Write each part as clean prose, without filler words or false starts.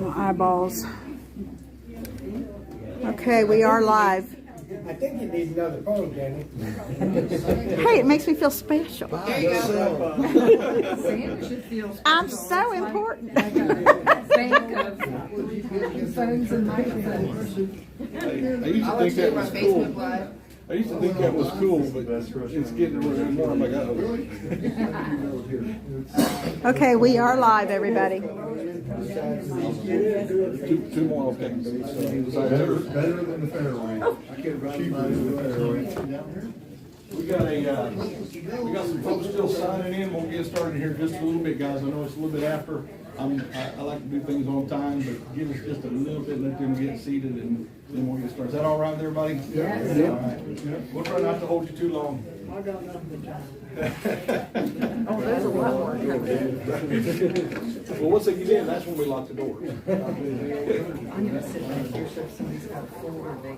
My eyeballs. Okay, we are live. I think you need another phone, Danny. Hey, it makes me feel special. There you go. Santa should feel special. I'm so important. Bank of phones and microphones. I used to think that was cool. I used to think that was cool, but it's getting more. I'm like, Okay, we are live, everybody. two more things. Better than the fairway. Cheaper than the fairway. We got some folks still signing in. We'll get started here in just a little bit, guys. I know it's a little bit after. I like to do things on time, but give us just a little bit, let them get seated, and then we'll get started. Is that all right with everybody? Yes. All right. We'll try not to hold you too long. Oh, there's a lot more coming. Well, once they get in, that's when we lock the doors. I'm gonna sit back here so if somebody's got a folder, they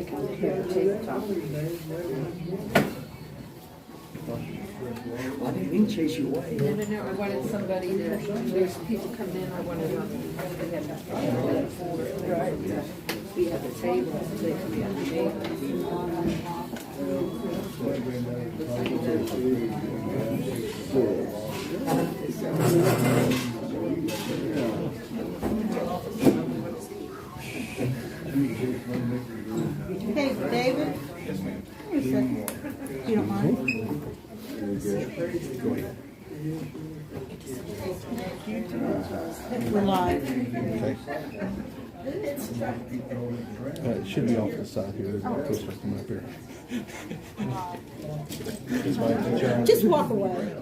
can have a tabletop. I didn't chase you away. No, I wanted somebody to, there's people coming in, I wanted to have a folder. We have a table, so they can be on the table. Hey, David. Yes, ma'am. You don't mind? We're live. It should be off the side here. There's no twist coming up here. Just walk away.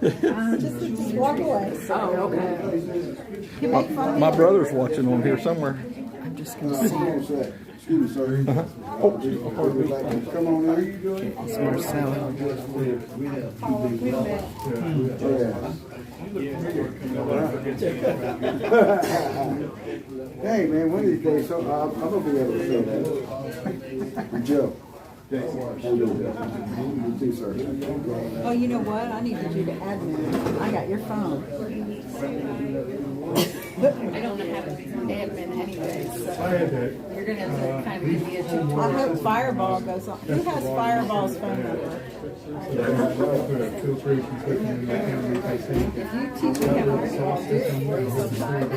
Just walk away. Oh, okay. You make fun of me. My brother's watching on here somewhere. I'm just gonna see. Excuse me, sir. Come on, how are you doing? It's Marcel. Hey, man, one of these days, so I'm gonna be able to say that. Joe. You too, sir. Oh, you know what? I need to do the admin. I got your phone. I don't know how to be admin anyway, so you're gonna have to kind of give me a tutorial. I hope Fireball goes on. Who has Fireball's phone number? If you teach me how to do it, sometime,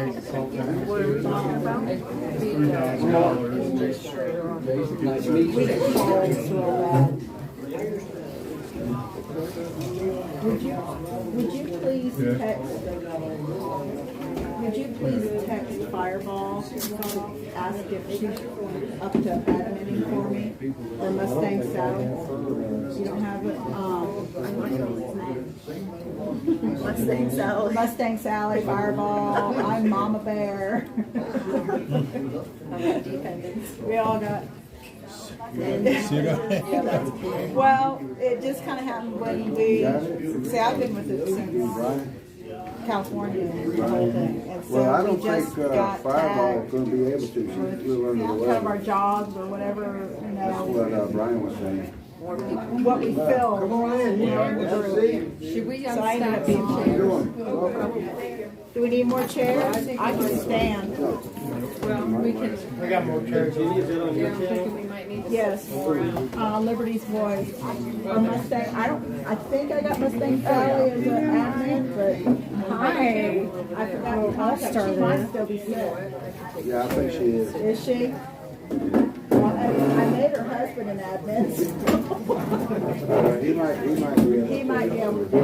what are we talking about? We get calls so bad. Would you please text Fireball, ask if she's up to admitting for me, or Mustang Sally? You don't have it? Mustang Sally. Mustang Sally, Fireball, I'm Mama Bear. We all got. Well, it just kind of happened when we, see, I've been with it since California and the whole thing. And so Well, I don't we just think got Fireball tagged. is gonna be able to. She's a little under the Kind of weather. our jobs or whatever, you That's know, what Brian was saying. what we film. Come on in, you know. Should we So I ended up unstack being some How you chairs? doing? Do we need more chairs? I can stand. Well, we can, We got more chairs. You need to on yeah, your I'm channel. thinking we might need Yes. Liberty's Voice. Or Mustang. I think I got Mustang Sally as an admin, but hi. I forgot to contact her. She might still be sick. Yeah, I think she is. Is she? Well, I made her husband an admin. He might be able He to. might be able to do it.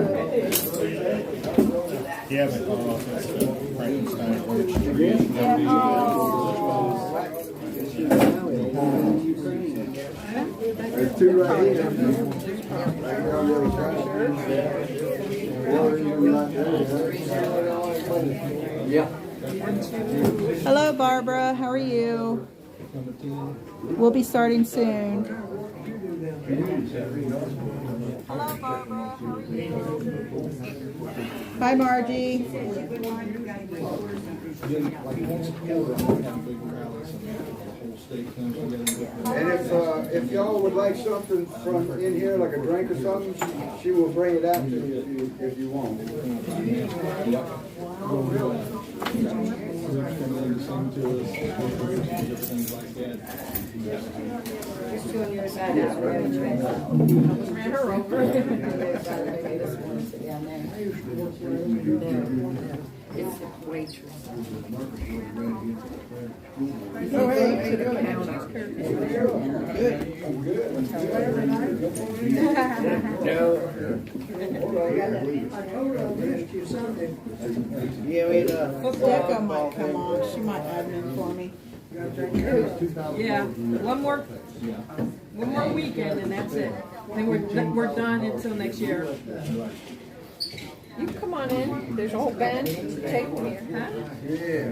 Yeah, but Frankenstein. Yeah, oh. There's two right here. Right here on the other side. Or even right there. Yeah. Hello, Barbara. How are you? We'll be starting soon. Hello, Barbara. How are you? Hi, Margie. Then, like, once a quarter, I'm gonna have big rallies, and the whole state comes together. And if y'all would like something from in here, like a drink or something, she will bring it out to you if you want. Things like that. There's two on the other side. Ran her over. It's the waitress. Oh, hey. Becca might come on. She might admin for me. Yeah, one more weekend and that's it. Then we're done until next year. You can come on in. There's a whole bench and table here. Huh? Yeah.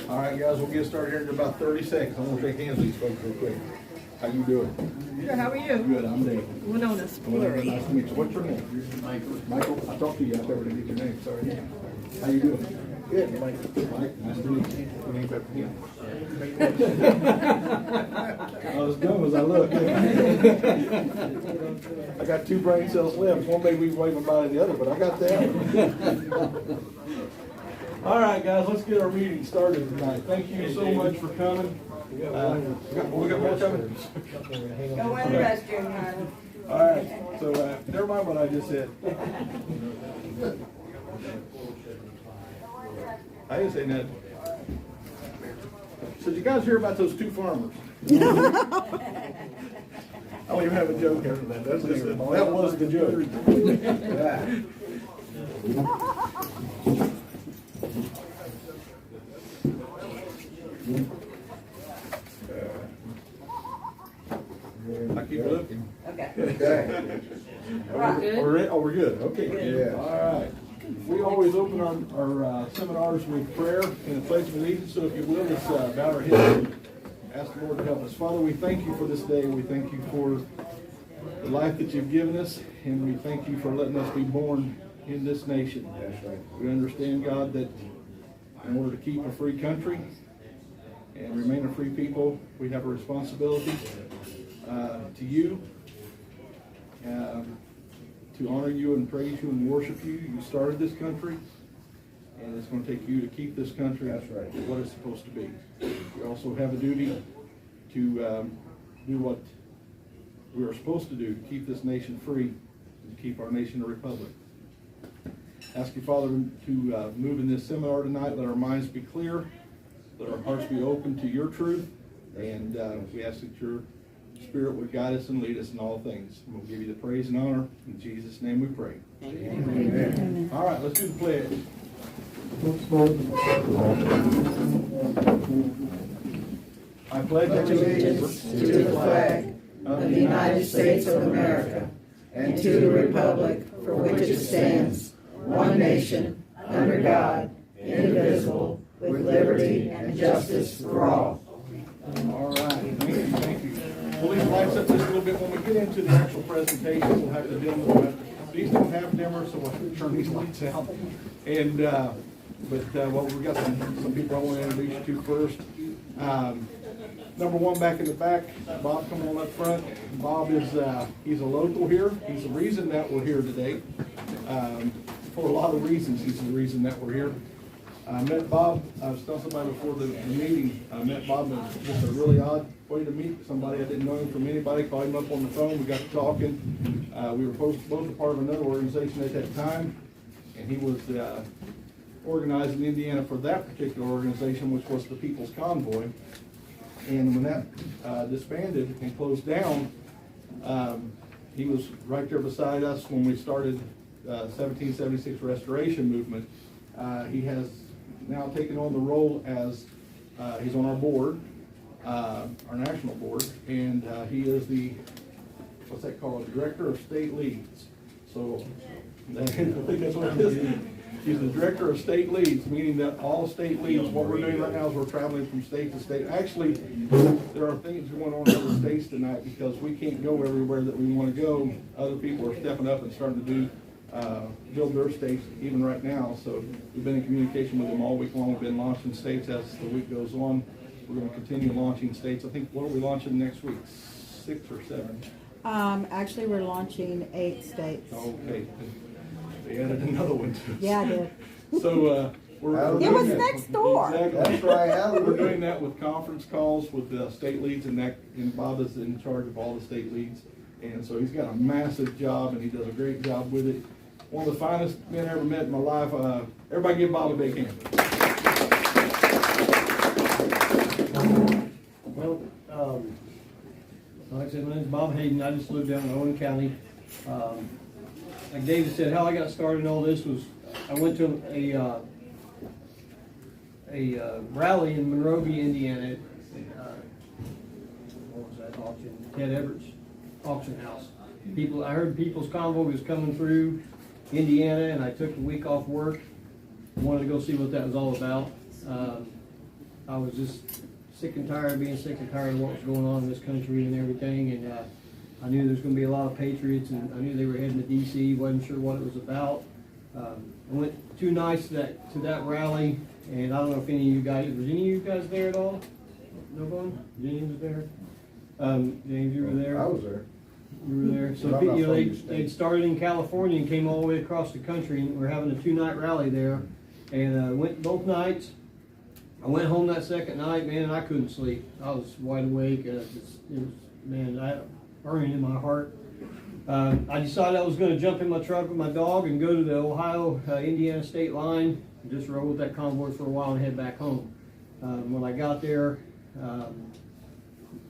All right, guys, we'll get started here in about 30 seconds. I'm gonna shake hands with these folks real quick. How you doing? Good, how are you? Good, I'm Dave. Winona's Well, blurry. nice to meet you. What's your name? Michael. Michael, I talked to you, I never did get your name, sorry. How you doing? Good, Mike. Mike, nice to meet you. Your name's up here. I was dumb as I look. I got 2 brain cells left. One may be waving by the other, but I got that. All right, guys, let's get our meeting started tonight. Thank you so much for coming. We got more coming. Go in the restroom, honey. All right, so never mind what I just said. I didn't say nothing. So did you guys hear about those 2 farmers? I don't even have a joke after that. That was the joke. Yeah. I keep looking. Okay. Okay. We're good. Okay. Yeah. All right. We always open our seminars with prayer and a pledge of allegiance. So if you will, let's bow our heads and ask the Lord to help us. Father, we thank you for this day. We thank you for the life that you've given us, and we thank you for letting us be born in this nation. That's right. We understand, God, that in order to keep a free country and remain a free people, we have a responsibility to you, to honor you and praise you and worship you. You started this country, and it's going to take you to keep this country what it's supposed to be. We also have a duty to do what we are supposed to do, to keep this nation free and to keep our nation a republic. Ask you, Father, to move in this seminar tonight. Let our minds be clear. Let our hearts be open to your truth. And we ask that your Spirit would guide us and lead us in all things. And we'll give you the praise and honor. In Jesus' name we pray. Amen. All right, let's do the pledge. I pledge allegiance to the flag of the United States of America and to the republic for which it stands, one nation, under God, indivisible, with liberty and justice for all. All right, thank you, thank you. We'll leave the lights up just a little bit. When we get into the actual presentation, we'll have to dim them. These don't have dimmer, so we'll have to turn these lights out. And well, we've got some people I want to introduce you to first. Number one, back in the back, Bob, come on up front. Bob is he's a local here. He's the reason that we're here today. For a lot of reasons, he's the reason that we're here. I met Bob, I was telling somebody before the meeting, I met Bob, and it was just a really odd way to meet somebody. I didn't know him from anybody, called him up on the phone, we got to talking. We were both a part of another organization at that time, and he was organized in Indiana for that particular organization, which was the People's Convoy. And when that disbanded and closed down, he was right there beside us when we started 1776 Restoration Movement. He has now taken on the role as, he's on our board, our national board, and he is the, what's that called, Director of State Leads. So I think that's what it is. He's the director of state leads, meaning that all state leads, what we're doing right now is we're traveling from state to state. Actually, there are things going on in other states tonight because we can't go everywhere that we want to go. Other people are stepping up and starting to do, build their states even right now. So we've been in communication with them all week long. We've been launching states as the week goes on. We're going to continue launching states. I think, what are we launching next week? 6 or 7? Actually, we're launching 8 states. Okay. They added another one to us. Yeah, I did. So, we're. It was next door. Exactly. That's right. We're doing that with conference calls with the state leads, and Bob is in charge of all the state leads. And so he's got a massive job, and he does a great job with it. One of the finest men I ever met in my life. Everybody give Bob a big hand. Well, like I said, my name's Bob Hayden. I just live down in Owen County. Like David said, how I got started in all this was I went to a rally in Monrovia, Indiana. What was that auction? Ted Everett's auction house. I heard People's Convoy was coming through Indiana, and I took a week off work. Wanted to go see what that was all about. I was just sick and tired of being sick and tired of what was going on in this country and everything, and I knew there was going to be a lot of patriots, and I knew they were heading to D.C. Wasn't sure what it was about. I went 2 nights to that rally, and I don't know if any of you guys, was any of you guys there at all? No one? James was there? James, you were there? I was there. You were there. So, But I'm not from the state. they'd started in California and came all the way across the country, and we're having a 2-night rally there. And went both nights. I went home that second night, man, and I couldn't sleep. I was wide awake. It was, man, burning in my heart. I decided I was going to jump in my truck with my dog and go to the Ohio-Indiana state line and just roll with that convoy for a while and head back home. When I got there,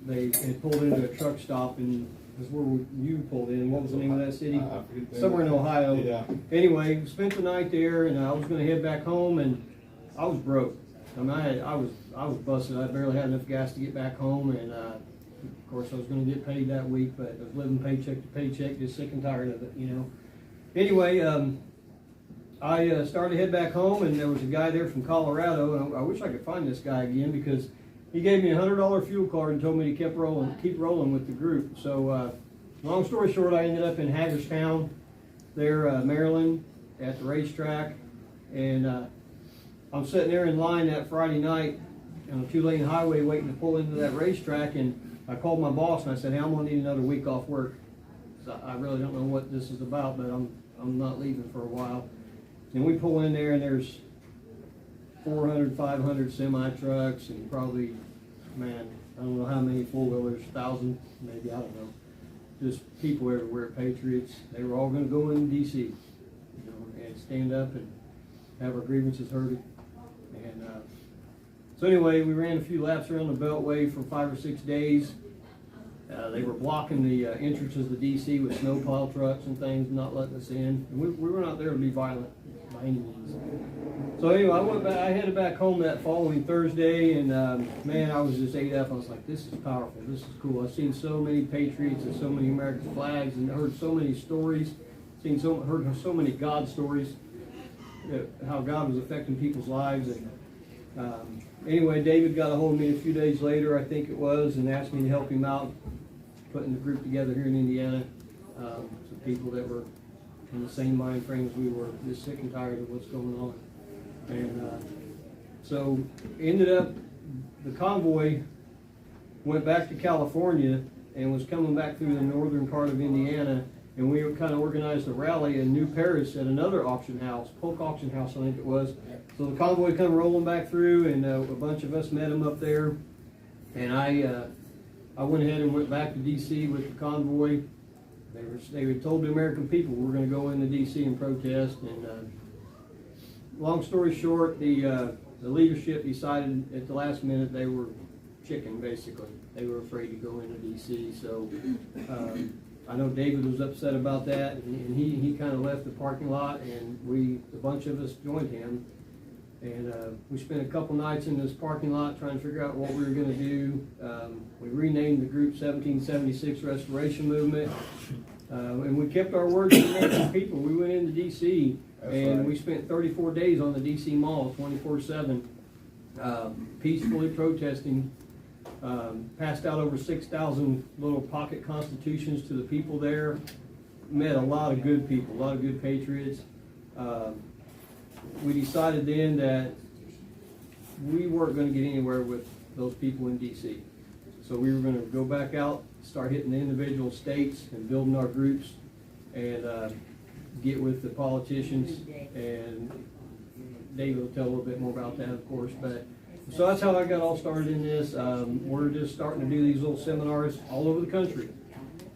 they had pulled into a truck stop, and that's where you pulled in. What was the name of that city? Somewhere in Ohio. Yeah. Anyway, spent the night there, and I was going to head back home, and I was broke. I mean, I was busted. I barely had enough gas to get back home, and of course I was going to get paid that week, but I was living paycheck to paycheck, just sick and tired of it, you know. Anyway, I started to head back home, and there was a guy there from Colorado, and I wish I could find this guy again because he gave me a $100 fuel card and told me to keep rolling with the group. So, long story short, I ended up in Hagerstown, there, Maryland, at the racetrack, and I'm sitting there in line that Friday night on a 2-lane highway waiting to pull into that racetrack, and I called my boss and I said, hey, I'm gonna need another week off work. So I really don't know what this is about, but I'm not leaving for a while. And we pull in there, and there's 400, 500 semi trucks, and probably, man, I don't know how many four-wheelers, 1,000, maybe, I don't know. Just people everywhere, patriots. They were all gonna go in D.C., you know, and stand up and have our grievances heard. And so anyway, we ran a few laps around the Beltway for 5 or 6 days. They were blocking the entrances to D.C. with snowplow trucks and things, not letting us in. And we were not there to be violent by any means. So anyway, I headed back home that following Thursday, and man, I was just ate up. I was like, this is powerful. This is cool. I've seen so many patriots and so many American flags, and heard so many stories. Heard so many God stories. How God was affecting people's lives. And anyway, David got a hold of me a few days later, I think it was, and asked me to help him out putting the group together here in Indiana. Some people that were in the same mind frame as we were, just sick and tired of what's going on. And so ended up, the convoy went back to California and was coming back through the northern part of Indiana. And we kind of organized a rally in New Paris at another auction house, Polk Auction House, I think it was. So the convoy come rolling back through, and a bunch of us met them up there. And I went ahead and went back to D.C. with the convoy. They had told the American people we're going to go into D.C. and protest. And long story short, the leadership decided at the last minute they were chicken, basically. They were afraid to go into D.C. So. I know David was upset about that, and he kind of left the parking lot, and a bunch of us joined him, and we spent a couple nights in this parking lot trying to figure out what we were going to do. We renamed the group 1776 Restoration Movement, And we kept our word to the American people. We went into DC and we spent 34 days on the DC Mall, 24/7, peacefully protesting. Passed out over 6,000 little pocket constitutions to the people there. Met a lot of good people, a lot of good patriots. We decided then that we weren't going to get anywhere with those people in DC. So we were going to go back out, start hitting the individual states and building our groups and get with the politicians. And David will tell a little bit more about that, of course. But so that's how I got all started in this. We're just starting to do these little seminars all over the country.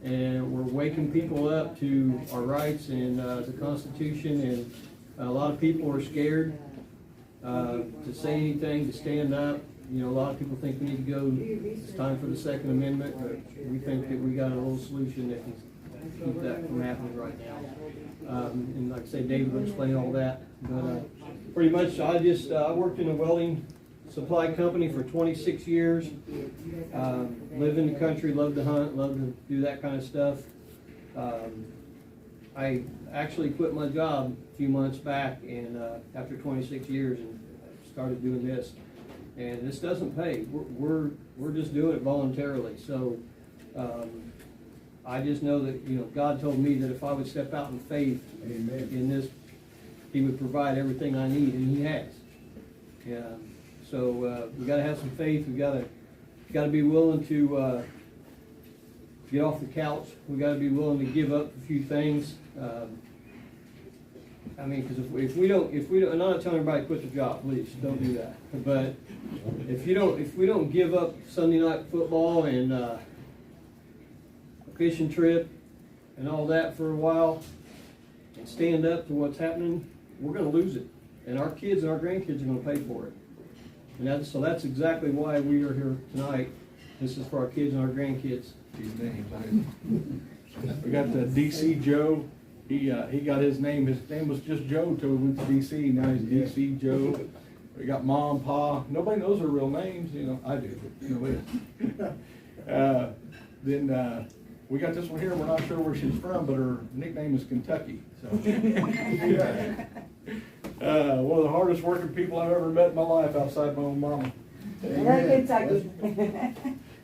And we're waking people up to our rights and the Constitution. And a lot of people are scared to say anything, to stand up. You know, a lot of people think we need to go, it's time for the Second Amendment, but we think that we got a little solution that can keep that from happening right now. And like I say, David will explain all that. But pretty much, I worked in a welding supply company for 26 years. Lived in the country, loved to hunt, loved to do that kind of stuff. I actually quit my job a few months back and after 26 years and started doing this. And this doesn't pay. We're just doing it voluntarily. So I just know that, you know, God told me that if I would step out in faith in this, He would provide everything I need, and He has. Yeah. So we got to have some faith. We got to be willing to get off the couch. We got to be willing to give up a few things. I mean, because if we don't, I'm not telling everybody to quit their job, please don't do that. But if we don't give up Sunday night football and a fishing trip and all that for a while, and stand up to what's happening, we're going to lose it, and our kids and our grandkids are going to pay for it. And that's exactly why we are here tonight. This is for our kids and our grandkids. His name. We got the DC Joe. He got his name. His name was just Joe till we went to DC. Now he's DC Joe. We got Mom, Pa. Nobody knows their real names. You know, I do. Then we got this one here. We're not sure where she's from, but her nickname is Kentucky. So. One of the hardest working people I've ever met in my life outside my own mama. Kentucky.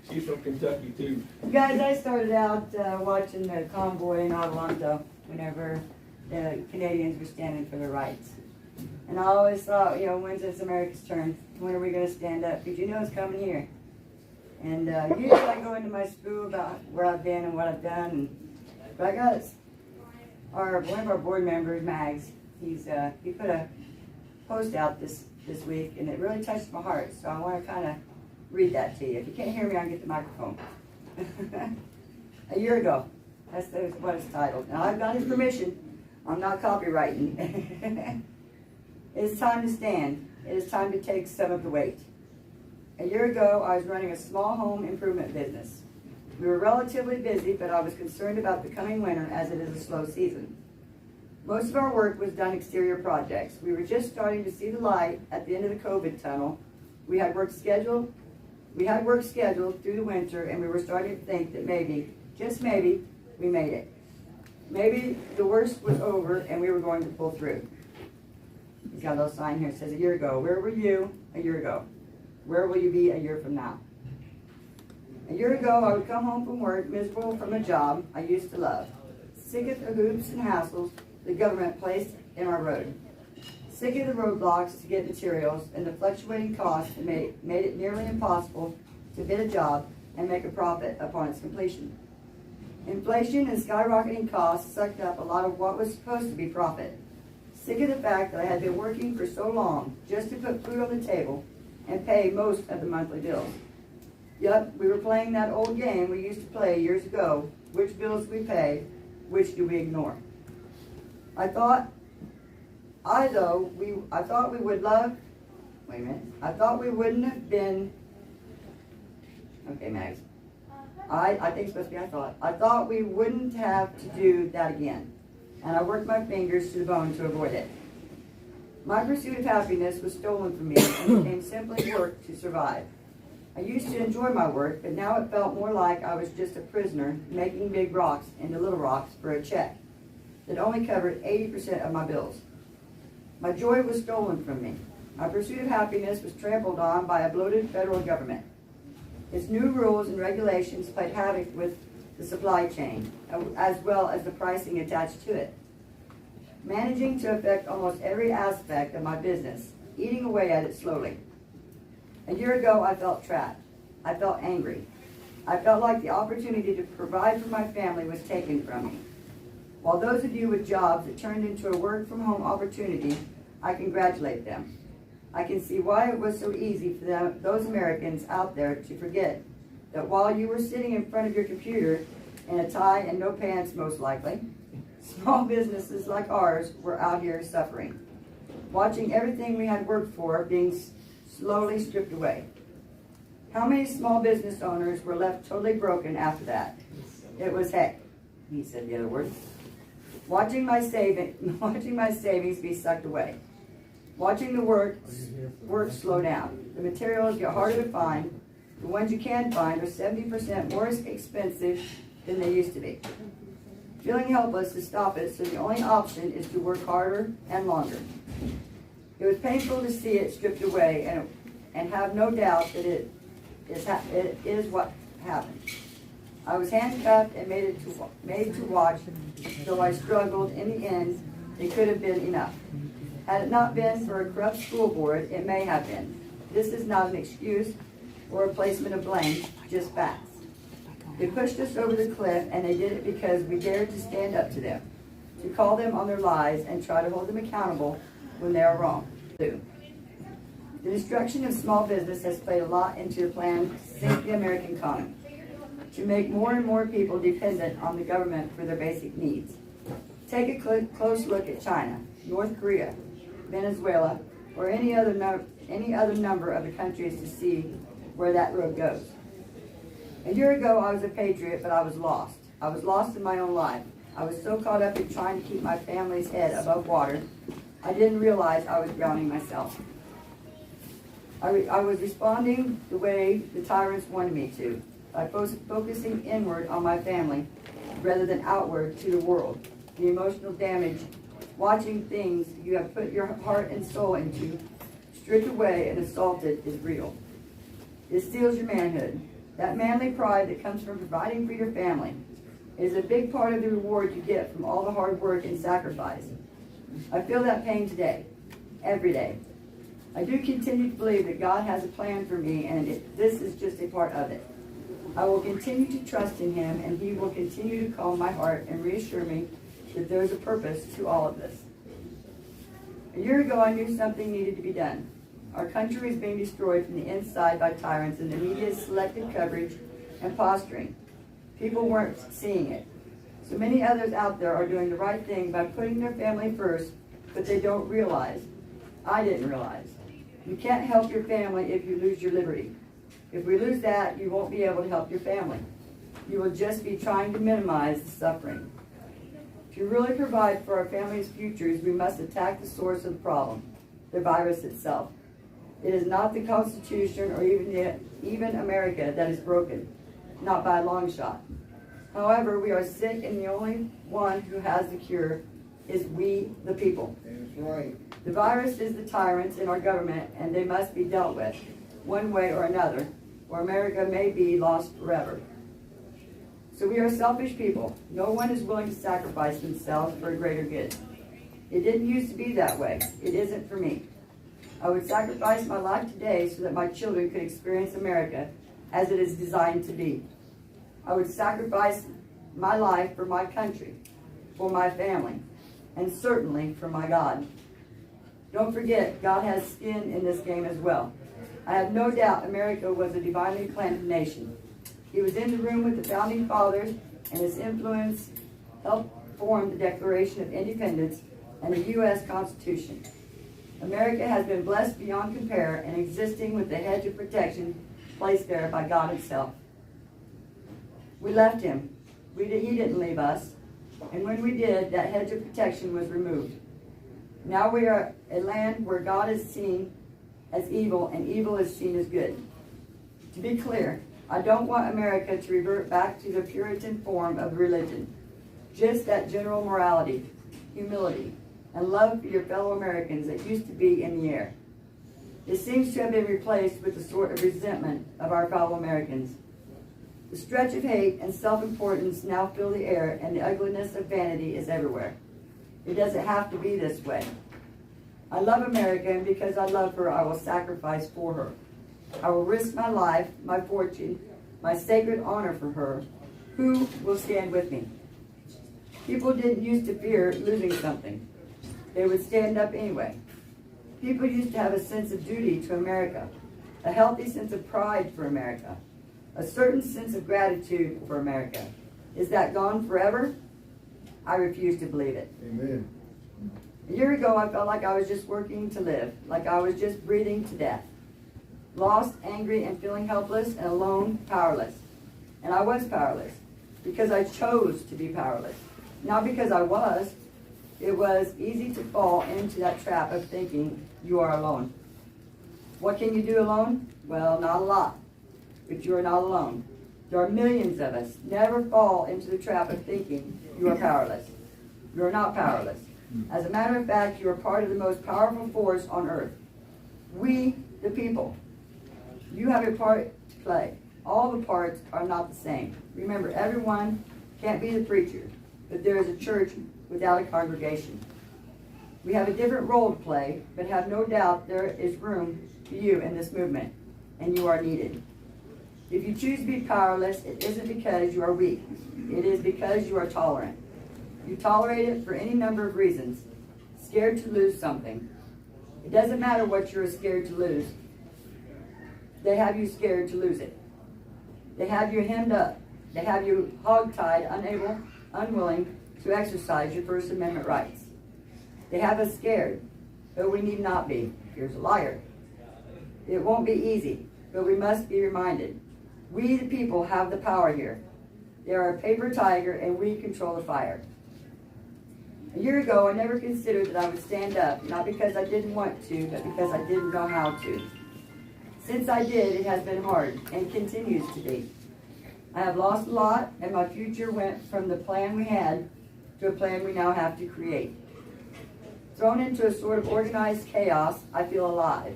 She's from Kentucky too. Guys, I started out watching the convoy in Atlanta whenever the Canadians were standing for their rights. And I always thought, you know, when's this America's turn? When are we going to stand up? Because you know it's coming here. And usually I go into my spiel about where I've been and what I've done. But I got one of our board members, Mags, he put a post out this week, and it really touched my heart. So I want to kind of read that to you. If you can't hear me, I'll get the microphone. A year ago, that's what it's titled. Now I've got his permission. I'm not copywriting. It's time to stand. It is time to take some of the weight. A year ago, I was running a small home improvement business. We were relatively busy, but I was concerned about the coming winter as it is a slow season. Most of our work was done exterior projects. We were just starting to see the light at the end of the COVID tunnel. We had work scheduled through the winter, and we were starting to think that maybe, just maybe, we made it. Maybe the worst was over and we were going to pull through. He's got a little sign here that says, a year ago. Where were you a year ago? Where will you be a year from now? A year ago, I would come home from work, miserable from a job I used to love. Sick of the hoops and hassles the government placed in our road. Sick of the roadblocks to get materials and the fluctuating costs that made it nearly impossible to bid a job and make a profit upon its completion. Inflation and skyrocketing costs sucked up a lot of what was supposed to be profit. Sick of the fact that I had been working for so long just to put food on the table and pay most of the monthly bills. Yep, we were playing that old game we used to play years ago. Which bills do we pay? Which do we ignore? I thought we would love, wait a minute, I thought we wouldn't have been, okay, Mags. I think it's supposed to be I thought we wouldn't have to do that again. And I worked my fingers to the bone to avoid it. My pursuit of happiness was stolen from me and became simply work to survive. I used to enjoy my work, but now it felt more like I was just a prisoner making big rocks into little rocks for a check that only covered 80% of my bills. My joy was stolen from me. My pursuit of happiness was trampled on by a bloated federal government. Its new rules and regulations played havoc with the supply chain, as well as the pricing attached to it, managing to affect almost every aspect of my business, eating away at it slowly. A year ago, I felt trapped. I felt angry. I felt like the opportunity to provide for my family was taken from me. While those of you with jobs that turned into a work-from-home opportunity, I congratulate them. I can see why it was so easy for those Americans out there to forget that while you were sitting in front of your computer in a tie and no pants most likely, small businesses like ours were out here suffering, watching everything we had worked for being slowly stripped away. How many small business owners were left totally broken after that? It was heck, he said the other word. Watching my savings be sucked away. Watching the work slow down. The materials get harder to find. The ones you can find are 70% more expensive than they used to be. Feeling helpless to stop it, so the only option is to work harder and longer. It was painful to see it stripped away and have no doubt that it is what happened. I was handcuffed and made to watch, though I struggled. In the end, it could have been enough. Had it not been for a corrupt school board, it may have been. This is not an excuse or a placement of blame, just facts. They pushed us over the cliff, and they did it because we dared to stand up to them, to call them on their lies and try to hold them accountable when they are wrong. The destruction of small business has played a lot into the plan to sink the American economy, to make more and more people dependent on the government for their basic needs. Take a close look at China, North Korea, Venezuela, or any other number of the countries to see where that road goes. A year ago, I was a patriot, but I was lost. I was lost in my own life. I was so caught up in trying to keep my family's head above water, I didn't realize I was drowning myself. I was responding the way the tyrants wanted me to, by focusing inward on my family rather than outward to the world. The emotional damage, watching things you have put your heart and soul into, stripped away and assaulted, is real. It steals your manhood. That manly pride that comes from providing for your family is a big part of the reward you get from all the hard work and sacrifice. I feel that pain today, every day. I do continue to believe that God has a plan for me, and this is just a part of it. I will continue to trust in Him, and He will continue to calm my heart and reassure me that there is a purpose to all of this. A year ago, I knew something needed to be done. Our country is being destroyed from the inside by tyrants, and the media's selective coverage and posturing. People weren't seeing it. So many others out there are doing the right thing by putting their family first, but they don't realize. I didn't realize. You can't help your family if you lose your liberty. If we lose that, you won't be able to help your family. You will just be trying to minimize the suffering. To really provide for our family's futures, we must attack the source of the problem, the virus itself. It is not the Constitution or even America that is broken, not by a long shot. However, we are sick, and the only one who has the cure is we, the people. That's right. The virus is the tyrants in our government, and they must be dealt with, one way or another, or America may be lost forever. So we are selfish people. No one is willing to sacrifice themselves for a greater good. It didn't used to be that way. It isn't for me. I would sacrifice my life today so that my children could experience America as it is designed to be. I would sacrifice my life for my country, for my family, and certainly for my God. Don't forget, God has skin in this game as well. I have no doubt America was a divinely planned nation. He was in the room with the founding fathers, and his influence helped form the Declaration of Independence and the U.S. Constitution. America has been blessed beyond compare and existing with the hedge of protection placed there by God himself. We left him. He didn't leave us. And when we did, that hedge of protection was removed. Now we are a land where God is seen as evil and evil is seen as good. To be clear, I don't want America to revert back to the Puritan form of religion. Just that general morality, humility, and love for your fellow Americans that used to be in the air. It seems to have been replaced with a sort of resentment of our fellow Americans. The stretch of hate and self-importance now fill the air, and the ugliness of vanity is everywhere. It doesn't have to be this way. I love America, and because I love her, I will sacrifice for her. I will risk my life, my fortune, my sacred honor for her. Who will stand with me? People didn't used to fear losing something. They would stand up anyway. People used to have a sense of duty to America, a healthy sense of pride for America, a certain sense of gratitude for America. Is that gone forever? I refuse to believe it. Amen. A year ago, I felt like I was just working to live, like I was just breathing to death. Lost, angry, and feeling helpless and alone, powerless. And I was powerless because I chose to be powerless. Not because I was. It was easy to fall into that trap of thinking you are alone. What can you do alone? Well, not a lot. But you are not alone. There are millions of us. Never fall into the trap of thinking you are powerless. You are not powerless. As a matter of fact, you are part of the most powerful force on earth. We, the people. You have a part to play. All the parts are not the same. Remember, everyone can't be the preacher, but there is a church without a congregation. We have a different role to play, but have no doubt there is room for you in this movement, and you are needed. If you choose to be powerless, it isn't because you are weak. It is because you are tolerant. You tolerate it for any number of reasons. Scared to lose something. It doesn't matter what you're scared to lose. They have you scared to lose it. They have you hemmed up. They have you hogtied, unable, unwilling to exercise your First Amendment rights. They have us scared, but we need not be. Here's a liar. It won't be easy, but we must be reminded. We, the people, have the power here. They are a paper tiger, and we control the fire. A year ago, I never considered that I would stand up, not because I didn't want to, but because I didn't know how to. Since I did, it has been hard, and continues to be. I have lost a lot, and my future went from the plan we had to a plan we now have to create. Thrown into a sort of organized chaos, I feel alive.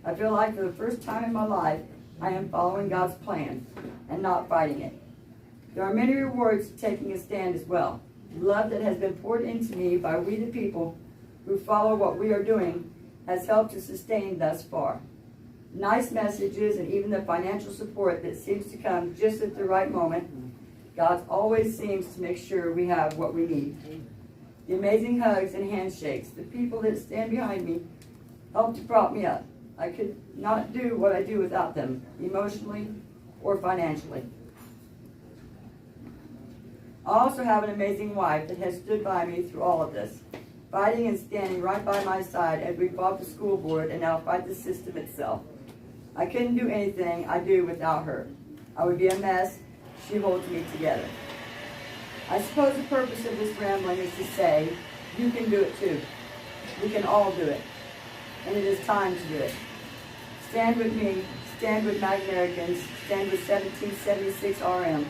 I feel like for the first time in my life, I am following God's plan and not fighting it. There are many rewards to taking a stand as well. Love that has been poured into me by we the people who follow what we are doing has helped to sustain thus far. Nice messages and even the financial support that seems to come just at the right moment. God always seems to make sure we have what we need. The amazing hugs and handshakes, the people that stand behind me, help to prop me up. I could not do what I do without them, emotionally or financially. I also have an amazing wife that has stood by me through all of this, fighting and standing right by my side as we fought the school board and now fight the system itself. I couldn't do anything I do without her. I would be a mess. She holds me together. I suppose the purpose of this rambling is to say, you can do it too. We can all do it. And it is time to do it. Stand with me, stand with my Americans, stand with 1776 RM,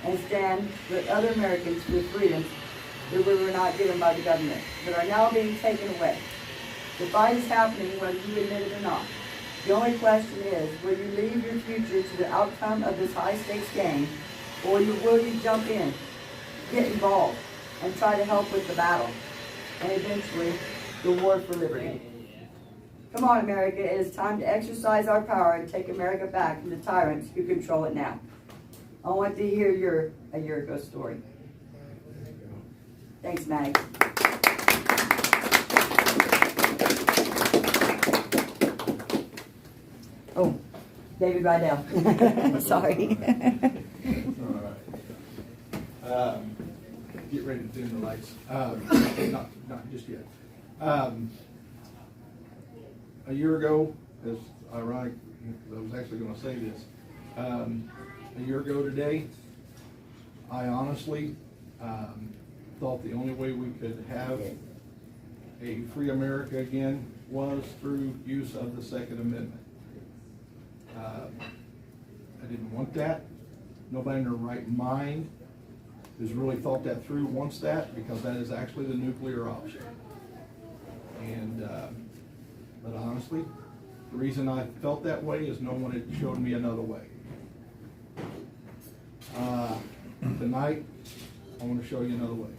and stand with other Americans with freedoms that we were not given by the government, that are now being taken away. The fight is happening whether you admit it or not. The only question is, will you leave your future to the outcome of this high-stakes game, or will you jump in, get involved, and try to help with the battle, and eventually the war for liberty? Come on, America, it is time to exercise our power and take America back from the tyrants who control it now. I want to hear your a year ago story. Thanks, Mag. Oh, David Rydell. Sorry. All right. Get ready to dim the lights. Not just yet. A year ago, it's ironic, I was actually going to say this. A year ago today, I honestly thought the only way we could have a free America again was through use of the Second Amendment. didn't want that. Nobody in their right mind who's really thought that through wants that, because that is actually the nuclear option. And, but honestly, the reason I felt that way is no one had showed me another way. Tonight, I want to show you another way.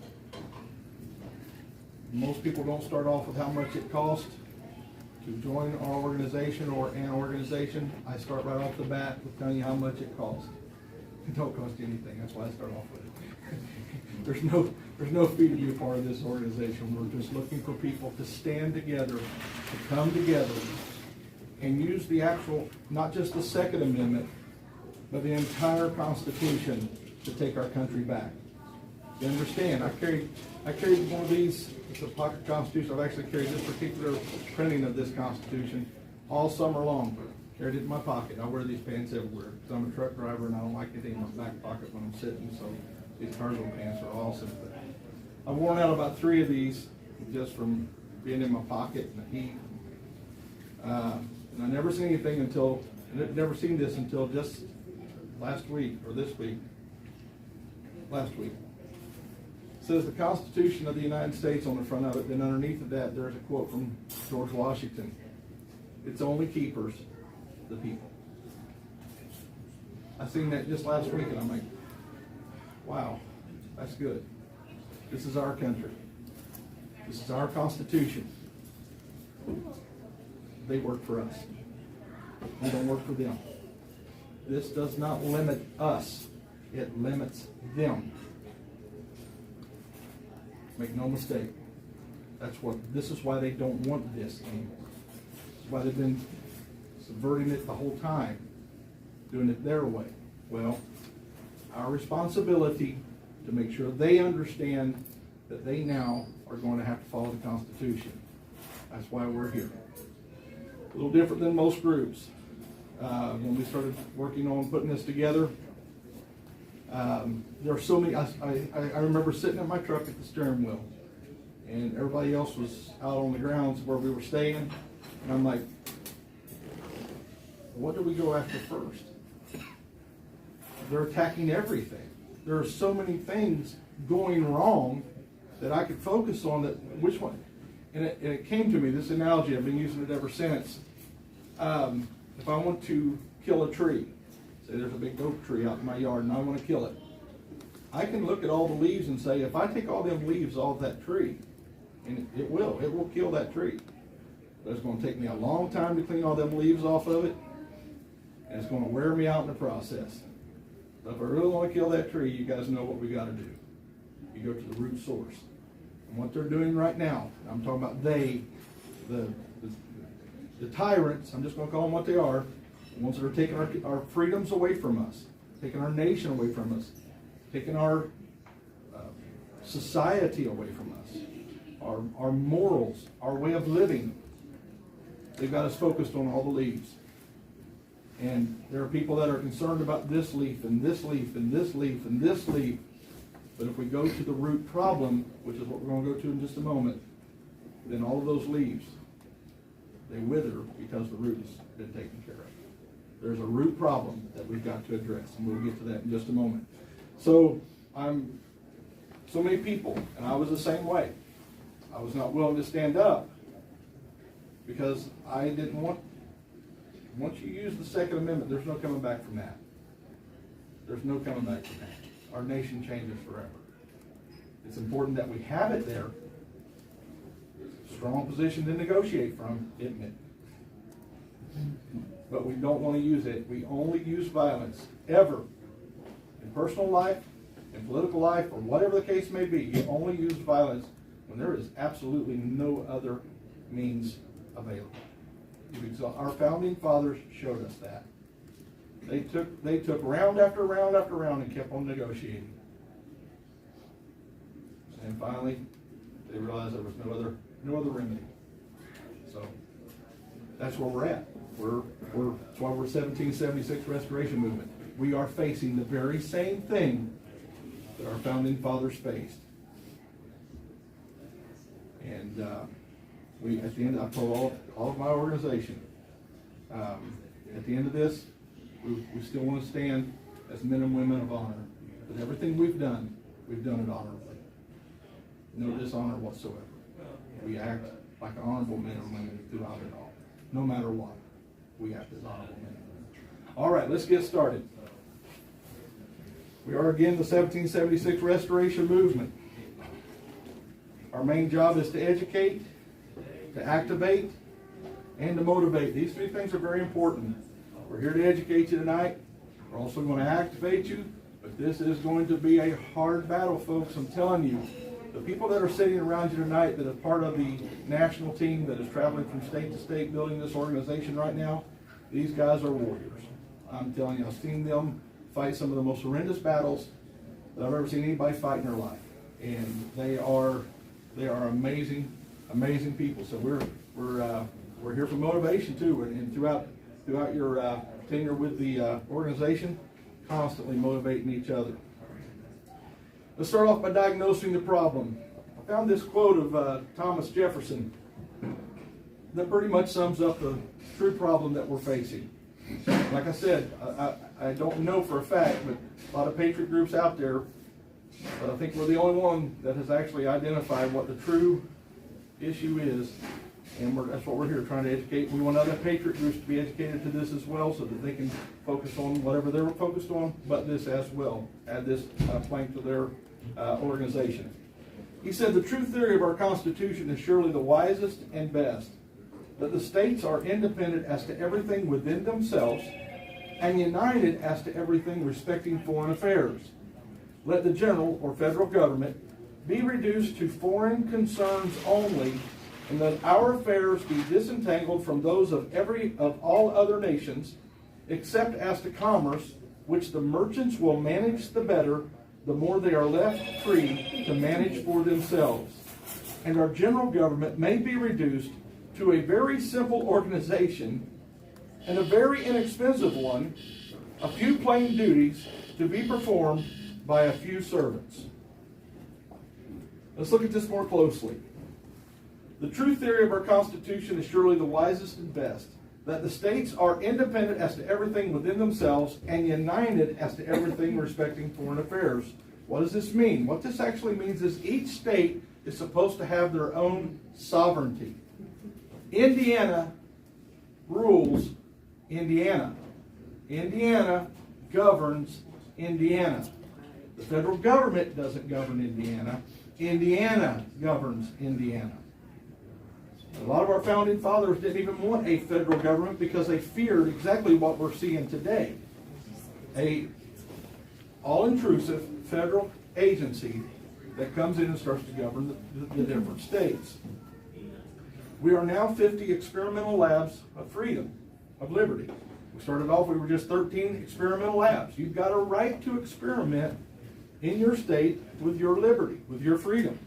Most people don't start off with how much it costs to join our organization or an organization. I start right off the bat with telling you how much it costs. It don't cost you anything. That's why I start off with it. There's no fee to be a part of this organization. We're just looking for people to stand together, to come together, and use the actual, not just the Second Amendment, but the entire Constitution to take our country back. You understand? I carried one of these. It's a pocket Constitution. I've actually carried this particular printing of this Constitution all summer long. Carried it in my pocket. I wear these pants everywhere because I'm a truck driver and I don't like anything in my back pocket when I'm sitting. So these cargo pants are awesome. But I've worn out about 3 of these just from being in my pocket and the heat. And I never seen anything until, never seen this until just last week or this week. Last week. It says the Constitution of the United States on the front of it, then underneath of that there's a quote from George Washington. Its only keepers, the people. I seen that just last week and I'm like, wow, that's good. This is our country. This is our Constitution. They work for us. We don't work for them. This does not limit us. It limits them. Make no mistake. This is why they don't want this anymore. This is why they've been subverting it the whole time, doing it their way. Well, our responsibility to make sure they understand that they now are going to have to follow the Constitution. That's why we're here. A little different than most groups. When we started working on putting this together, there are so many. I remember sitting in my truck at the steering wheel, and everybody else was out on the grounds where we were staying, and I'm like, what do we go after first? They're attacking everything. There are so many things going wrong that I could focus on. That which one? And it came to me, this analogy. I've been using it ever since. If I want to kill a tree, say there's a big oak tree out in my yard and I want to kill it, I can look at all the leaves and say, if I take all them leaves off that tree, and it will kill that tree. But it's going to take me a long time to clean all them leaves off of it, and it's going to wear me out in the process. But if I really want to kill that tree, you guys know what we got to do. You go to the root source. And what they're doing right now, I'm talking about the tyrants, I'm just going to call them what they are, the ones that are taking our freedoms away from us, taking our nation away from us, taking our society away from us, our morals, our way of living. They've got us focused on all the leaves. And there are people that are concerned about this leaf and this leaf and this leaf and this leaf. But if we go to the root problem, which is what we're going to go to in just a moment, then all of those leaves, they wither because the root has been taken care of. There's a root problem that we've got to address, and we'll get to that in just a moment. So so many people, and I was the same way. I was not willing to stand up because I didn't want. Once you use the Second Amendment, there's no coming back from that. There's no coming back from that. Our nation changes forever. It's important that we have it there. Strong position to negotiate from, isn't it? But we don't want to use it. We only use violence, ever. In personal life, in political life, or whatever the case may be, you only use violence when there is absolutely no other means available. Our founding fathers showed us that. They took round after round after round and kept on negotiating. And finally, they realized there was no other remedy. So that's where we're at. That's why we're 1776 Restoration Movement. We are facing the very same thing that our founding fathers faced. And we, at the end, I told all of my organization, at the end of this, We still want to stand as men and women of honor. But everything we've done it honorably. No dishonor whatsoever. We act like honorable men and women throughout it all. No matter what, we act as honorable men and women. All right, let's get started. We are again the 1776 Restoration Movement. Our main job is to educate, to activate, and to motivate. These three things are very important. We're here to educate you tonight. We're also going to activate you, but this is going to be a hard battle, folks. I'm telling you. The people that are sitting around you tonight that are part of the national team that is traveling from state to state building this organization right now, these guys are warriors. I'm telling you, I've seen them fight some of the most horrendous battles that I've ever seen anybody fight in their life. And they are amazing, amazing people. So we're here for motivation too, and throughout your tenure with the organization, constantly motivating each other. Let's start off by diagnosing the problem. I found this quote of Thomas Jefferson that pretty much sums up the true problem that we're facing. Like I said, I don't know for a fact, but a lot of patriot groups out there, but I think we're the only one that has actually identified what the true issue is, and that's what we're here trying to educate. We want other patriot groups to be educated to this as well, so that they can focus on whatever they're focused on, but this as well. Add this plank to their organization. He said, the true theory of our Constitution is surely the wisest and best, that the states are independent as to everything within themselves and united as to everything respecting foreign affairs. Let the general or federal government be reduced to foreign concerns only, and that our affairs be disentangled from those of all other nations, except as to commerce, which the merchants will manage the better, the more they are left free to manage for themselves. And our general government may be reduced to a very simple organization and a very inexpensive one, a few plain duties to be performed by a few servants. Let's look at this more closely. The true theory of our Constitution is surely the wisest and best, that the states are independent as to everything within themselves and united as to everything respecting foreign affairs. What does this mean? What this actually means is each state is supposed to have their own sovereignty. Indiana rules Indiana. Indiana governs Indiana. The federal government doesn't govern Indiana. Indiana governs Indiana. A lot of our founding fathers didn't even want a federal government because they feared exactly what we're seeing today. A all-intrusive federal agency that comes in and starts to govern the different states. We are now 50 experimental labs of freedom, of liberty. We started off, we were just 13 experimental labs. You've got a right to experiment in your state with your liberty, with your freedom.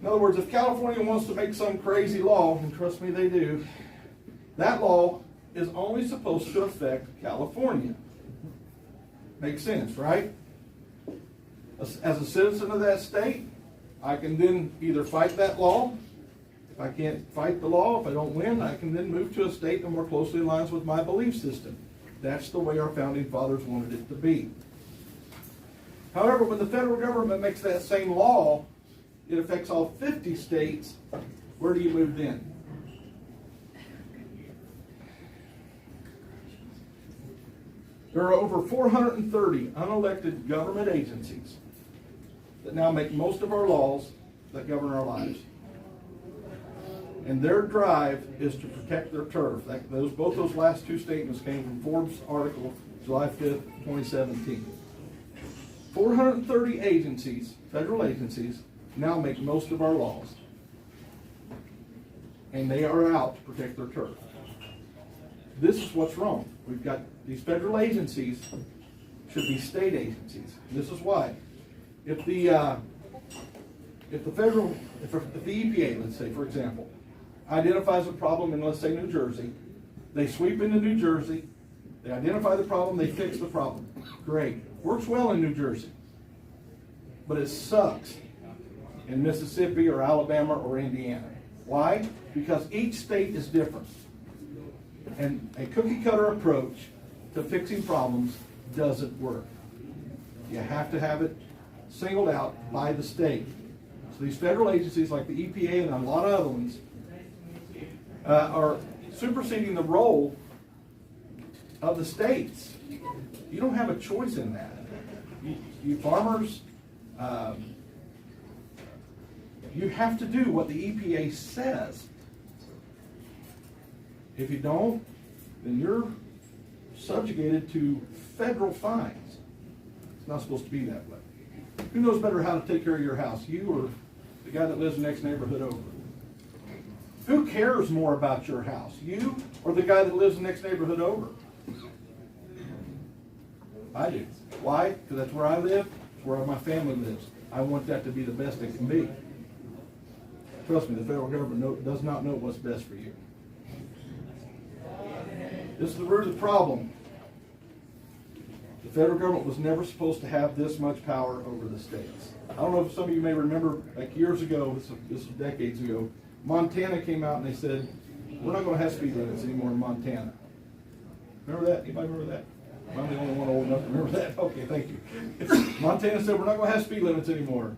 In other words, if California wants to make some crazy law, and trust me they do, that law is only supposed to affect California. Makes sense, right? As a citizen of that state, I can then either fight that law. If I can't fight the law, if I don't win, I can then move to a state that more closely aligns with my belief system. That's the way our founding fathers wanted it to be. However, when the federal government makes that same law, it affects all 50 states. Where do you move then? There are over 430 unelected government agencies that now make most of our laws that govern our lives. And their drive is to protect their turf. Both those last two statements came from Forbes' article, July 5th, 2017. 430 agencies, federal agencies, now make most of our laws. And they are out to protect their turf. This is what's wrong. We've got these federal agencies should be state agencies. This is why. If the EPA, let's say, for example, identifies a problem in, let's say, New Jersey, they sweep into New Jersey, they identify the problem, they fix the problem. Great. Works well in New Jersey. But it sucks in Mississippi or Alabama or Indiana. Why? Because each state is different. And a cookie cutter approach to fixing problems doesn't work. You have to have it singled out by the state. So these federal agencies like the EPA and a lot of other ones are superseding the role of the states. You don't have a choice in that. You farmers, you have to do what the EPA says. If you don't, then you're subjugated to federal fines. It's not supposed to be that way. Who knows better how to take care of your house, you or the guy that lives in the next neighborhood over? Who cares more about your house, you or the guy that lives in the next neighborhood over? I do. Why? Because that's where I live, it's where my family lives. I want that to be the best it can be. Trust me, the federal government does not know what's best for you. This is the root of the problem. The federal government was never supposed to have this much power over the states. I don't know if some of you may remember, like years ago, this was decades ago, Montana came out and they said, we're not going to have speed limits anymore in Montana. Remember that? Anybody remember that? I'm the only one old enough to remember that. Okay, thank you. Montana said, we're not going to have speed limits anymore.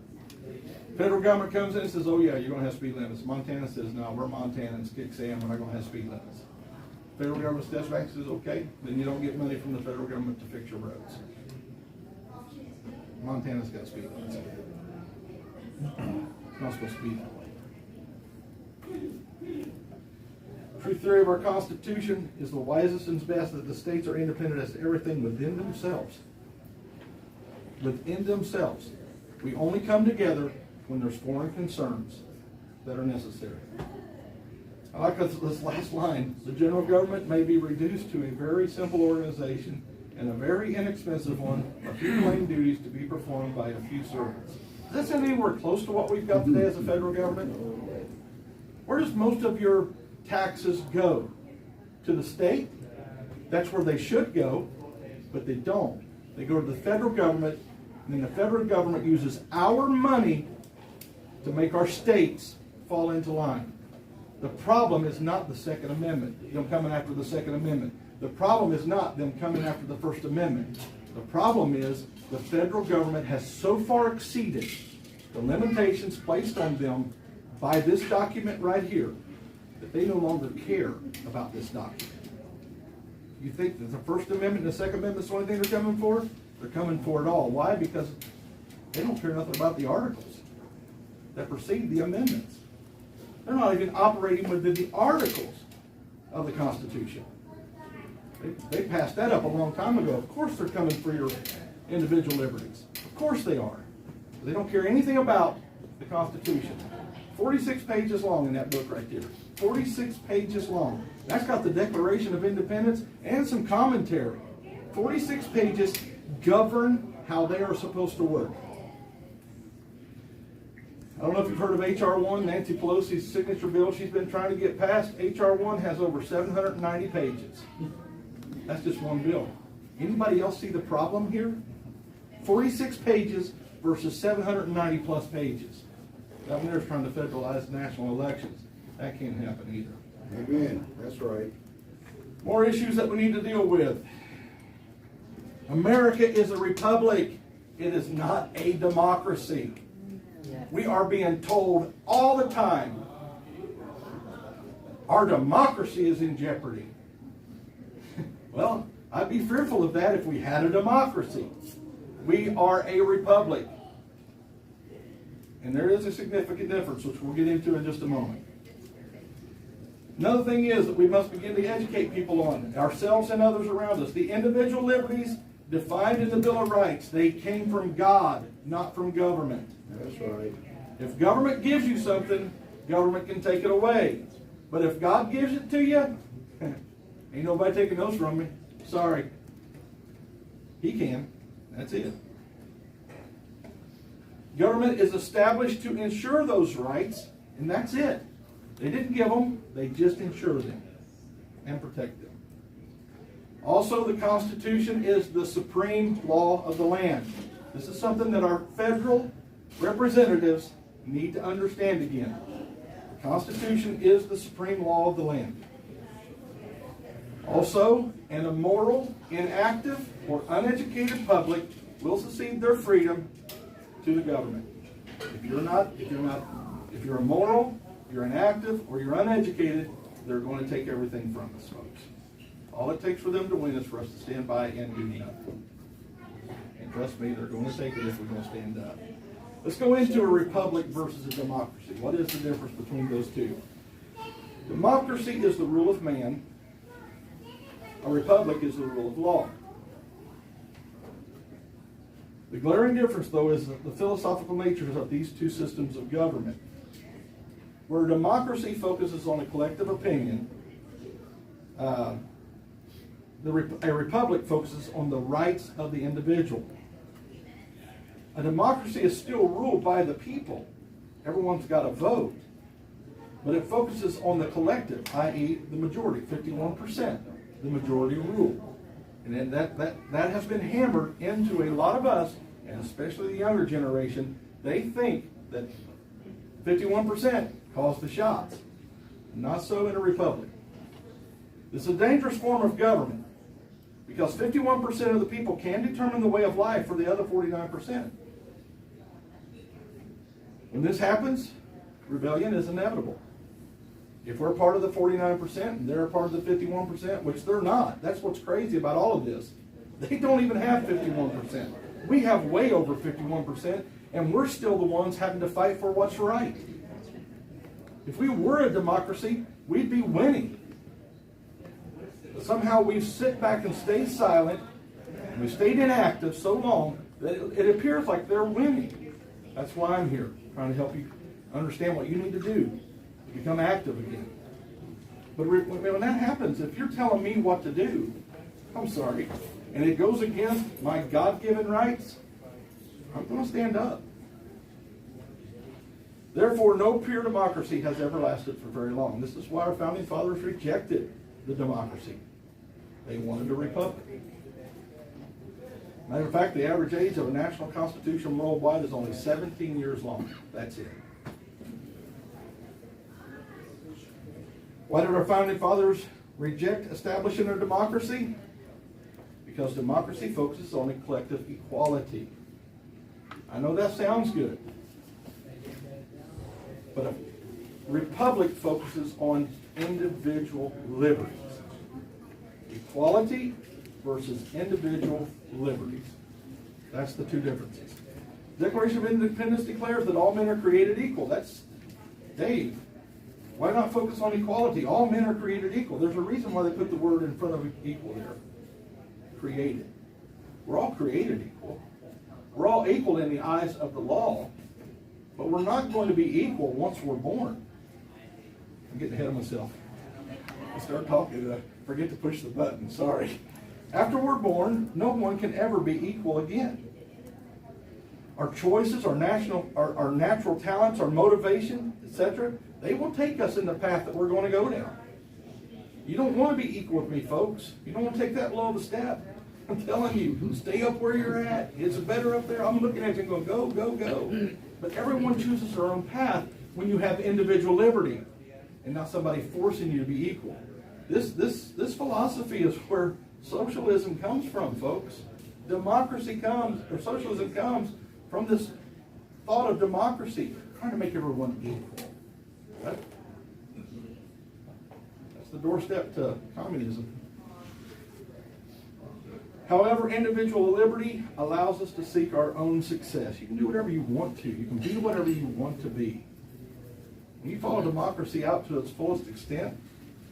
Federal government comes in and says, oh yeah, you're going to have speed limits. Montana says, no, we're Montanans, kick sand, we're not going to have speed limits. Federal government steps back and says, okay, then you don't get money from the federal government to fix your roads. Montana's got speed limits. It's not supposed to be that way. True theory of our Constitution is the wisest and best that the states are independent as to everything within themselves. Within themselves. We only come together when there's foreign concerns that are necessary. I like this last line. The general government may be reduced to a very simple organization and a very inexpensive one, a few plain duties to be performed by a few servants. Does that sound anywhere close to what we've got today as a federal government? Where does most of your taxes go? To the state? That's where they should go, but they don't. They go to the federal government, and then the federal government uses our money to make our states fall into line. The problem is not the Second Amendment, them coming after the Second Amendment. The problem is not them coming after the First Amendment. The problem is the federal government has so far exceeded the limitations placed on them by this document right here that they no longer care about this document. You think that the First Amendment and the Second Amendment is the only thing they're coming for? They're coming for it all. Why? Because they don't care nothing about the articles that precede the amendments. They're not even operating within the articles of the Constitution. They passed that up a long time ago. Of course they're coming for your individual liberties. Of course they are. They don't care anything about the Constitution. 46 pages long in that book right there. 46 pages long. That's got the Declaration of Independence and some commentary. 46 pages govern how they are supposed to work. I don't know if you've heard of H.R. 1, Nancy Pelosi's signature bill she's been trying to get passed. H.R. 1 has over 790 pages. That's just one bill. Anybody else see the problem here? 46 pages versus 790 plus pages. That one there's trying to federalize national elections. That can't happen either. Amen. That's right. More issues that we need to deal with. America is a republic. It is not a democracy. We are being told all the time our democracy is in jeopardy. Well, I'd be fearful of that if we had a democracy. We are a republic. And there is a significant difference, which we'll get into in just a moment. Another thing is that we must begin to educate people on ourselves and others around us. The individual liberties defined in the Bill of Rights, they came from God, not from government. That's right. If government gives you something, government can take it away. But if God gives it to you, ain't nobody taking those from me. Sorry. He can. That's it. Government is established to ensure those rights, and that's it. They didn't give them, they just ensure them and protect them. Also, the Constitution is the supreme law of the land. This is something that our federal representatives need to understand again. The Constitution is the supreme law of the land. Also, an immoral, inactive, or uneducated public will cede their freedom to the government. If you're immoral, you're inactive, or you're uneducated, they're going to take everything from us, folks. All it takes for them to win is for us to stand by and do nothing. And trust me, they're going to take it if we're going to stand up. Let's go into a republic versus a democracy. What is the difference between those two? Democracy is the rule of man. A republic is the rule of law. The glaring difference, though, is the philosophical natures of these two systems of government. Where democracy focuses on a collective opinion, a republic focuses on the rights of the individual. A democracy is still ruled by the people. Everyone's got a vote. But it focuses on the collective, i.e. the majority, 51%, the majority rule. And then that has been hammered into a lot of us, and especially the younger generation. They think that 51% calls the shots. Not so in a republic. This is a dangerous form of government because 51% of the people can determine the way of life for the other 49%. When this happens, rebellion is inevitable. If we're part of the 49% and they're a part of the 51%, which they're not, that's what's crazy about all of this. They don't even have 51%. We have way over 51%, and we're still the ones having to fight for what's right. If we were a democracy, we'd be winning. But somehow we've sit back and stayed silent, and we've stayed inactive so long that it appears like they're winning. That's why I'm here, trying to help you understand what you need to do to become active again. But when that happens, if you're telling me what to do, I'm sorry, and it goes against my God-given rights, I'm going to stand up. Therefore, no pure democracy has ever lasted for very long. This is why our founding fathers rejected the democracy. They wanted a republic. Matter of fact, the average age of a national constitution worldwide is only 17 years long. That's it. Why did our founding fathers reject establishing a democracy? Because democracy focuses on a collective equality. I know that sounds good. But a republic focuses on individual liberties. Equality versus individual liberties. That's the two differences. The Declaration of Independence declares that all men are created equal. That's Dave. Why not focus on equality? All men are created equal. There's a reason why they put the word in front of equal there. Created. We're all created equal. We're all equal in the eyes of the law. But we're not going to be equal once we're born. I'm getting ahead of myself. I start talking, I forget to push the button. Sorry. After we're born, no one can ever be equal again. Our choices, our natural talents, our motivation, etc., they will take us in the path that we're going to go down. You don't want to be equal with me, folks. You don't want to take that low of a step. I'm telling you, stay up where you're at. It's better up there. I'm looking at you and going, go, go, go. But everyone chooses their own path when you have individual liberty and not somebody forcing you to be equal. This philosophy is where socialism comes from, folks. Democracy comes, or socialism comes from this thought of democracy, trying to make everyone equal. Right? That's the doorstep to communism. However, individual liberty allows us to seek our own success. You can do whatever you want to. You can be whatever you want to be. When you follow democracy out to its fullest extent,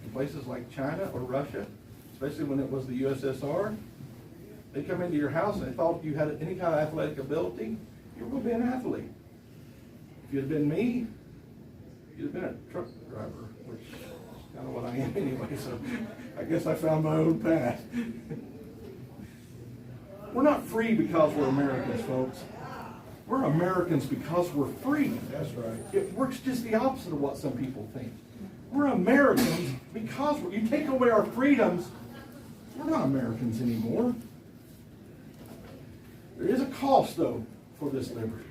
in places like China or Russia, especially when it was the USSR, they come into your house and they thought if you had any kind of athletic ability, you were going to be an athlete. If you'd have been me, you'd have been a truck driver, which is kind of what I am anyway, so I guess I found my own path. We're not free because we're Americans, folks. We're Americans because we're free. That's right. It works just the opposite of what some people think. We're Americans because you take away our freedoms, we're not Americans anymore. There is a cost, though, for this liberty.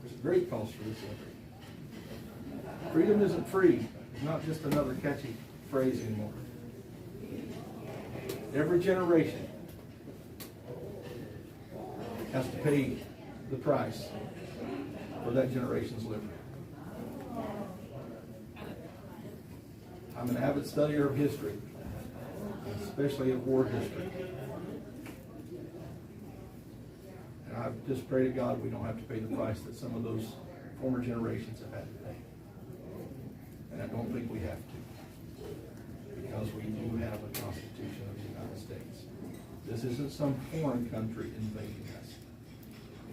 There's a great cost for this liberty. Freedom isn't free. It's not just another catchy phrase anymore. Every generation has to pay the price for that generation's liberty. I'm an avid studier of history, especially of war history. And I just pray to God we don't have to pay the price that some of those former generations have had to pay. And I don't think we have to, because we do have a Constitution of the United States. This isn't some foreign country invading us.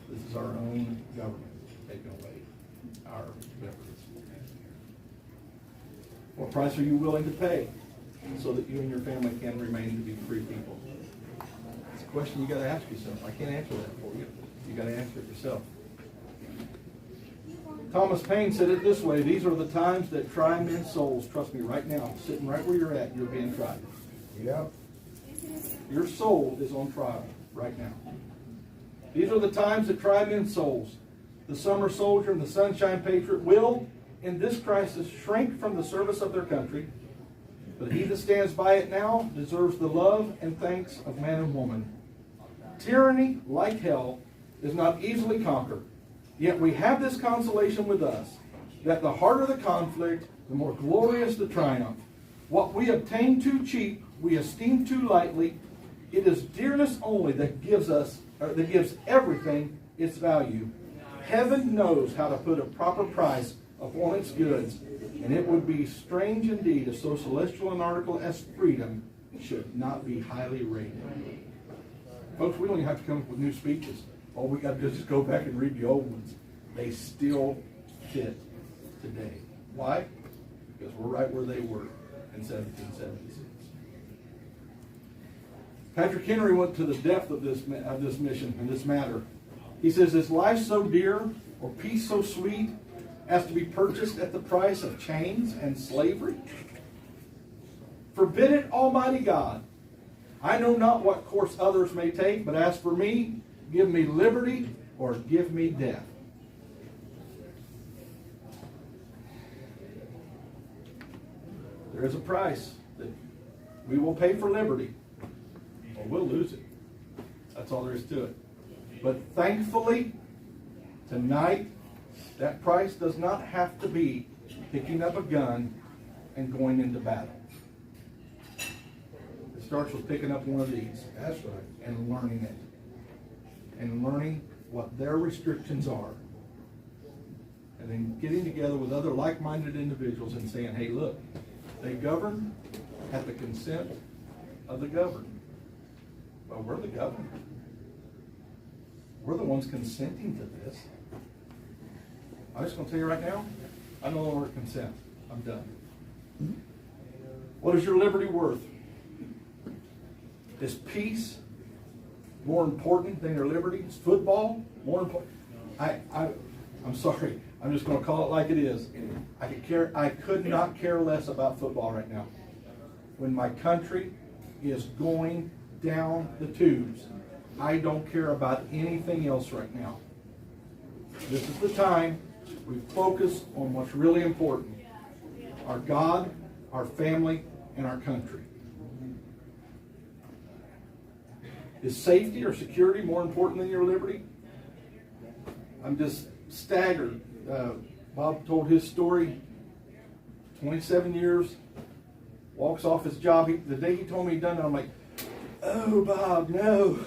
This is our own government taking away our liberties. What price are you willing to pay so that you and your family can remain to be free people? It's a question you got to ask yourself. I can't answer that for you. You got to answer it yourself. Thomas Paine said it this way: these are the times that try men's souls. Trust me, right now, sitting right where you're at, you're being tried. Yep. Your soul is on trial right now. These are the times that try men's souls. The summer soldier and the sunshine patriot will, in this crisis, shrink from the service of their country, but he that stands by it now deserves the love and thanks of man and woman. Tyranny, like hell, is not easily conquered. Yet we have this consolation with us, that the harder the conflict, the more glorious the triumph. What we obtain too cheap, we esteem too lightly. It is dearness only that gives everything its value. Heaven knows how to put a proper price upon its goods, and it would be strange indeed if so celestial an article as freedom should not be highly rated. Folks, we don't even have to come up with new speeches. All we got to do is just go back and read the old ones. They still fit today. Why? Because we're right where they were in 1776. Patrick Henry went to the depth of this mission and this matter. He says, is life so dear or peace so sweet as to be purchased at the price of chains and slavery? Forbid it, Almighty God. I know not what course others may take, but as for me, give me liberty or give me death. There is a price that we will pay for liberty, or we'll lose it. That's all there is to it. But thankfully, tonight, that price does not have to be picking up a gun and going into battle. It starts with picking up one of these. That's right. And learning it. And learning what their restrictions are. And then getting together with other like-minded individuals and saying, hey, look, they govern at the consent of the governed. Well, we're the governed. We're the ones consenting to this. I'm just going to tell you right now, I no longer consent. I'm done. What is your liberty worth? Is peace more important than your liberty? Is football more important? I'm sorry. I'm just going to call it like it is. I could not care less about football right now. When my country is going down the tubes, I don't care about anything else right now. This is the time we focus on what's really important. Our God, our family, and our country. Is safety or security more important than your liberty? I'm just staggered. Bob told his story. 27 years, walks off his job. The day he told me he'd done it, I'm like, oh, Bob, no.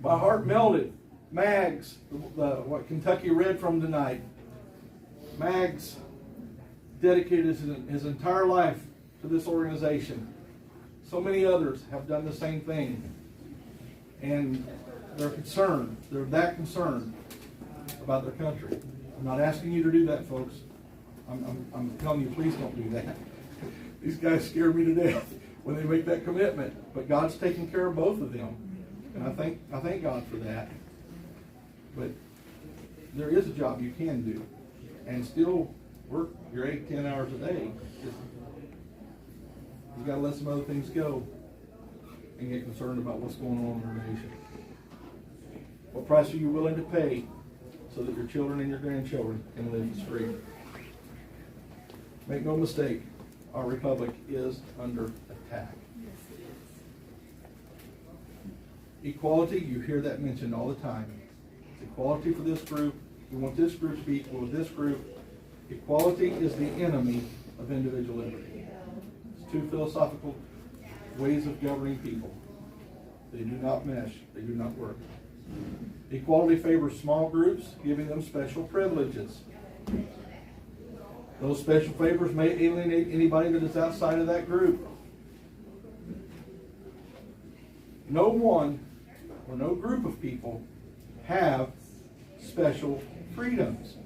My heart melted. Mags, what Kentucky read from tonight. Mags dedicated his entire life to this organization. So many others have done the same thing. And they're concerned. They're that concerned about their country. I'm not asking you to do that, folks. I'm telling you, please don't do that. These guys scare me to death when they make that commitment. But God's taking care of both of them. And I thank God for that. But there is a job you can do and still work your 8-10 hours a day. You've got to let some other things go and get concerned about what's going on in our nation. What price are you willing to pay so that your children and your grandchildren can live free? Make no mistake, our republic is under attack. Equality, you hear that mentioned all the time. Equality for this group. We want this group to be equal with this group. Equality is the enemy of individual liberty. It's two philosophical ways of governing people. They do not mesh. They do not work. Equality favors small groups, giving them special privileges. Those special favors may alienate anybody that is outside of that group. No one or no group of people have special freedoms.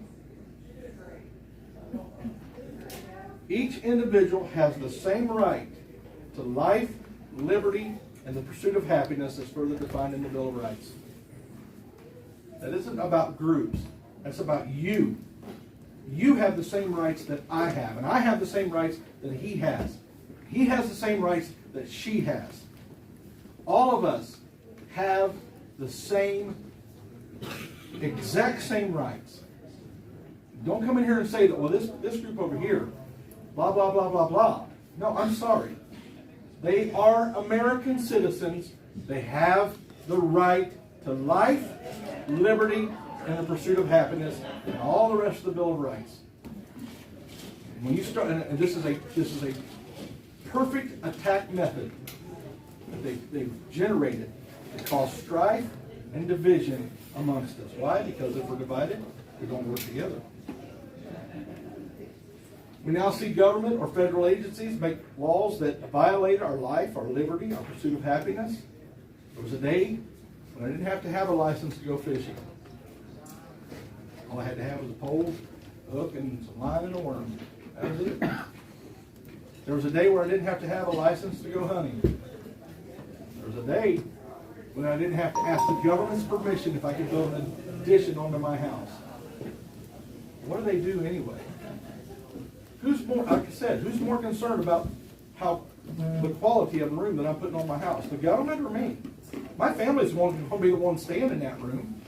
Each individual has the same right to life, liberty, and the pursuit of happiness as further defined in the Bill of Rights. That isn't about groups. That's about you. You have the same rights that I have, and I have the same rights that he has. He has the same rights that she has. All of us have the same, exact same rights. Don't come in here and say that, well, this group over here, blah, blah, blah, blah, blah. No, I'm sorry. They are American citizens. They have the right to life, liberty, and the pursuit of happiness, and all the rest of the Bill of Rights. When you start, and this is a perfect attack method that they've generated to cause strife and division amongst us. Why? Because if we're divided, we don't work together. We now see government or federal agencies make laws that violate our life, our liberty, our pursuit of happiness. There was a day when I didn't have to have a license to go fishing. All I had to have was a pole, a hook, and some line and a worm. That was it. There was a day where I didn't have to have a license to go hunting. There was a day when I didn't have to ask the government's permission if I could build an addition onto my house. What do they do anyway? Who's more, like I said, who's more concerned about the quality of the room that I'm putting on my house? The government or me? My family's going to be the one staying in that room.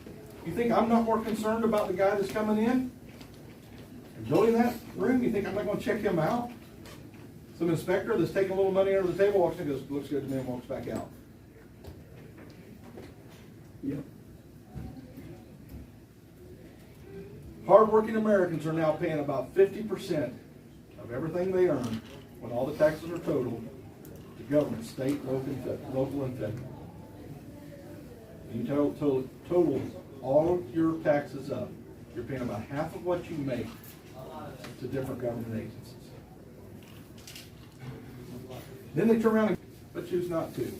You think I'm not more concerned about the guy that's coming in and building that room? You think I'm not going to check him out? Some inspector that's taking a little money under the table walks in and goes, looks good to me, and walks back out. Yep. Hardworking Americans are now paying about 50% of everything they earn, when all the taxes are totaled, to government, state, local, and federal. You total all of your taxes up, you're paying about half of what you make to different government agencies. Then they turn around but choose not to.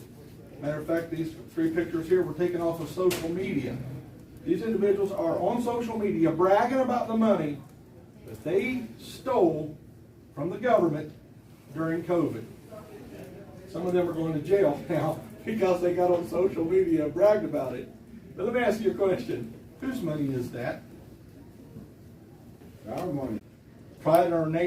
Matter of fact, these 3 pictures here were taken off of social media. These individuals are on social media bragging about the money that they stole from the government during COVID. Some of them are going to jail now because they got on social media and bragged about it. But let me ask you a question. Whose money is that? Our money. Pride in our nation.